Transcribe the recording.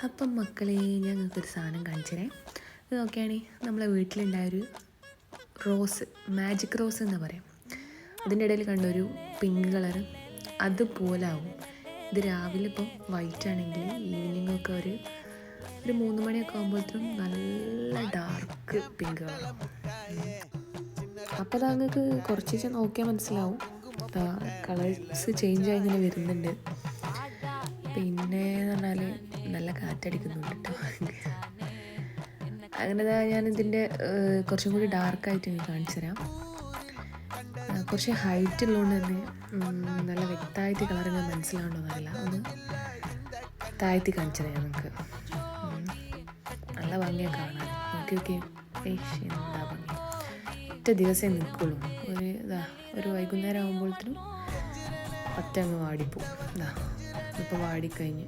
അപ്പം മക്കളെ ഞങ്ങൾക്കൊരു സാധനം കാണിച്ചേ. ഇത് നോക്കിയാണേ നമ്മളെ വീട്ടിലുണ്ടായൊരു റോസ്, മാജിക് റോസ് എന്ന് പറയും. അതിൻ്റെ ഇടയിൽ കണ്ടൊരു പിങ്ക് കളർ അതുപോലെ ആവും. ഇത് രാവിലെ ഇപ്പം വൈറ്റ് ആണെങ്കിൽ ഈവനിങ് ഒക്കെ ഒരു 3 മണിയൊക്കെ ആകുമ്പോഴത്തേനും നല്ല ഡാർക്ക് പിങ്ക് കളറാവും. അപ്പോൾ താങ്കൾക്ക് കുറച്ച് നോക്കിയാൽ മനസ്സിലാവും കളേഴ്സ് ചേഞ്ചായി ഇങ്ങനെ വരുന്നുണ്ട്. പിന്നെ എന്ന് പറഞ്ഞാൽ നല്ല കാറ്റടിക്കുന്നുണ്ട് കേട്ടോ. അങ്ങനെ ഞാനിതിൻ്റെ കുറച്ചും കൂടി ഡാർക്കായിട്ട് എനിക്ക് കാണിച്ചു തരാം. കുറച്ച് ഹൈറ്റ് ഉള്ളതുകൊണ്ട് തന്നെ നല്ല വ്യക്തമായിട്ട് കളർ ഞാൻ മനസ്സിലാവണമെന്നറിയില്ല. ഒന്ന് താഴ്ത്തി കാണിച്ചു തരാം നമുക്ക്. നല്ല ഭംഗിയാണ് കാണാൻ. നോക്കി എന്താ ഭംഗി. ഒറ്റ ദിവസമേ നിൽക്കുള്ളൂ. ഒരു വൈകുന്നേരം ആകുമ്പോഴത്തേനും ഒറ്റ അങ്ങ് വാടിപ്പോവും. ഇപ്പോൾ വാടിക്കഴിഞ്ഞ്